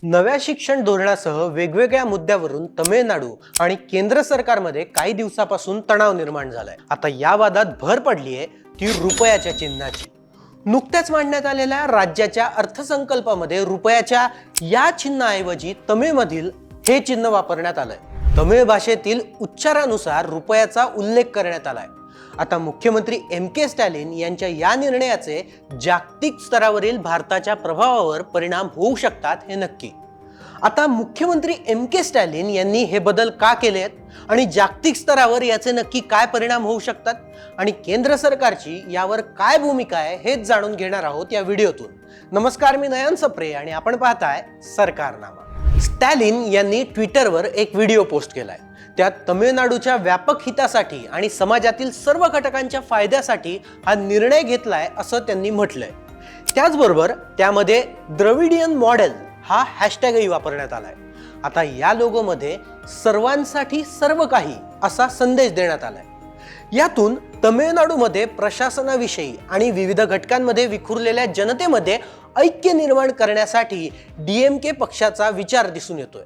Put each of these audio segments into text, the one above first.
नव्या शिक्षण धोरणासह वेगवेगळ्या मुद्द्यावरून तमिळनाडू आणि केंद्र सरकारमध्ये काही दिवसापासून तणाव निर्माण झालाय। आता या वादात भर पडली आहे ती रुपयाच्या चिन्हाची। नुकत्याच मांडण्यात आलेल्या राज्याच्या अर्थसंकल्पामध्ये रुपयाच्या या चिन्हाऐवजी तमिळमधील हे चिन्ह वापरण्यात आलंय। तमिळ भाषेतील उच्चारानुसार रुपयाचा उल्लेख करण्यात आलाय। आता मुख्यमंत्री के स्टॅलिन यांच्या या निर्णयाचे जागतिक स्तरावरील भारताच्या प्रभावावर परिणाम होऊ शकतात हे नक्की। आता मुख्यमंत्री के स्टॅलिन यांनी हे बदल का केले आहेत आणि जागतिक स्तरावर याचे नक्की काय परिणाम होऊ शकतात आणि केंद्र सरकारची यावर काय भूमिका आहे हेच जाणून घेणार आहोत या व्हिडिओतून। नमस्कार, मी नयन सप्रे आणि आपण पाहताय सरकारनामा। स्टॅलिन यांनी ट्विटरवर एक व्हिडिओ पोस्ट केलाय। त्यात तमिळनाडूच्या व्यापक हितासाठी आणि समाजातील सर्व घटकांच्या फायद्यासाठी हा निर्णय घेतलाय असं त्यांनी म्हटलंय। त्याचबरोबर त्यामध्ये द्रविडियन मॉडेल हा हॅशटॅगही वापरण्यात आलाय। आता या लोगोमध्ये सर्वांसाठी सर्व काही असा संदेश देण्यात आलाय। यातून तमिळनाडूमध्ये प्रशासनाविषयी आणि विविध घटकांमध्ये विखुरलेल्या जनतेमध्ये ऐक्य निर्माण करण्यासाठी DMK पक्षाचा विचार दिसून येतोय।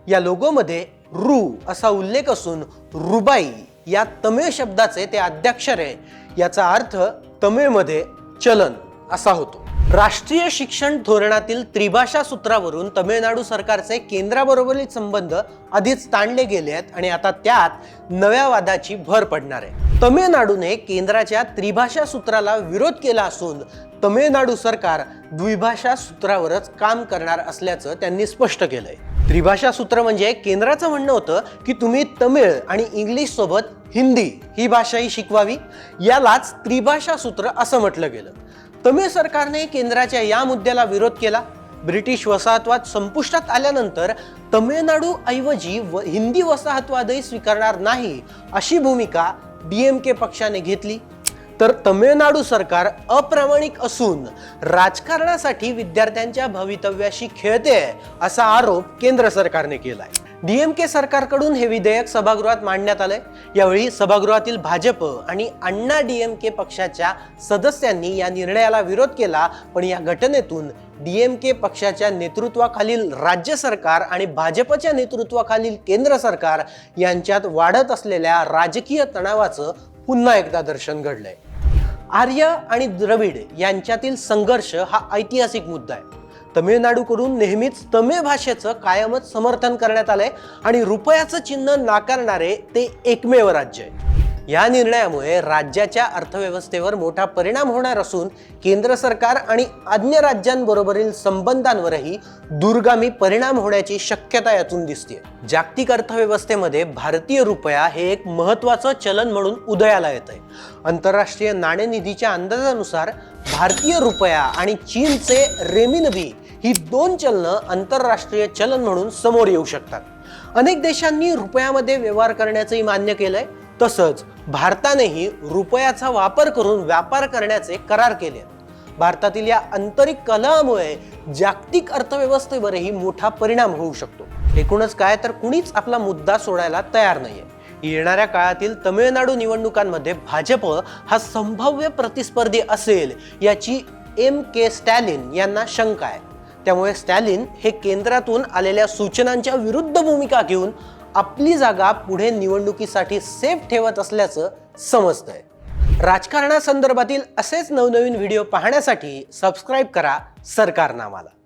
या लोगोमध्ये रु असा उल्लेख असून रुबाई या तमिळ शब्दाचे ते आद्याक्षर आहे। याचा अर्थ तमिळमध्ये चलन असा होतो। राष्ट्रीय शिक्षण धोरणातील त्रिभाषा सूत्रावरून तमिळनाडू सरकारचे केंद्राबरोबरील संबंध आधीच ताणले गेले आहेत आणि आता त्यात नव्या वादाची भर पडणार आहे। तमिळनाडूने केंद्राच्या त्रिभाषा सूत्राला विरोध केला असून तमिळनाडू सरकार द्विभाषा सूत्रावरच काम करणार असल्याचं त्यांनी स्पष्ट केलंय। त्रिभाषा सूत्र म्हणजे केंद्राचं म्हणणं होतं की तुम्ही तमिळ आणि इंग्लिश सोबत हिंदी ही भाषाही शिकवावी, यालाच त्रिभाषा सूत्र असं म्हटलं गेलं। तमिळ सरकारने केंद्राच्या या मुद्द्याला विरोध केला। ब्रिटिश वसाहतवाद संपुष्टात आल्यानंतर तमिळनाडू ऐवजी हिंदी वसाहतवादही स्वीकारणार नाही अशी भूमिका DMK पक्षाने घेतली। तर तमिळनाडू सरकार अप्रामाणिक असून राजकारणासाठी विद्यार्थ्यांच्या भवितव्याशी खेळते असा आरोप केंद्र सरकारने केलाय। DMK सरकारकडून हे विधेयक सभागृहात मांडण्यात आलंय। यावेळी सभागृहातील भाजप आणि अण्णा DMK पक्षाच्या सदस्यांनी या निर्णयाला विरोध केला, पण या घटनेतून DMK पक्षाच्या नेतृत्वाखालील राज्य सरकार आणि भाजपच्या नेतृत्वाखालील केंद्र सरकार यांच्यात वाढत असलेल्या राजकीय तणावाचं पुन्हा एकदा दर्शन घडलंय। आर्य आणि द्रविड यांच्यातील संघर्ष हा ऐतिहासिक मुद्दा आहे। तमिळनाडूकडून नेहमीच तमिळ भाषेचं कायमच समर्थन करण्यात आलंय आणि रुपयाचं चिन्ह नाकारणारे ते एकमेव राज्य आहे। या निर्णयामुळे राज्याच्या अर्थव्यवस्थेवर मोठा परिणाम होणार असून केंद्र सरकार आणि अन्य राज्यांबरोबरील संबंधांवरही दूरगामी परिणाम होण्याची शक्यता यातून दिसते। जागतिक अर्थव्यवस्थेमध्ये भारतीय रुपया हे एक महत्त्वाचं चलन म्हणून उदयाला येत आहे। आंतरराष्ट्रीय नाणेनिधीच्या अंदाजानुसार भारतीय रुपया आणि चीनचे रेमिनबी ही दोन चलनं आंतरराष्ट्रीय चलन म्हणून समोर येऊ शकतात। अनेक देशांनी रुपयामध्ये व्यवहार करण्याचंही मान्य केलंय। तसंच भारतानेही रुपयाचा वापर करून व्यापार करण्याचे करार केले। भारतातील या आंतरिक कलहामुळे जागतिक अर्थव्यवस्थेवरही मोठा परिणाम होऊ शकतो। एकूणच काय तर कुणीच आपला मुद्दा सोडायला तयार नाहीये। येणाऱ्या काळातील तमिळनाडू निवडणुकांमध्ये भाजप हा संभाव्य प्रतिस्पर्धी असेल याची के स्टॅलिन यांना शंका आहे। त्यामुळे स्टॅलिन हे केंद्रातून आलेल्या सूचनांच्या विरुद्ध भूमिका घेऊन आपली जागा पुढे निवडणुकीसाठी सेफ ठेवत असल्याचं समजतंय। राजकारणासंदर्भातील असेच नवनवीन व्हिडिओ पाहण्यासाठी सबस्क्राइब करा सरकारनामाला।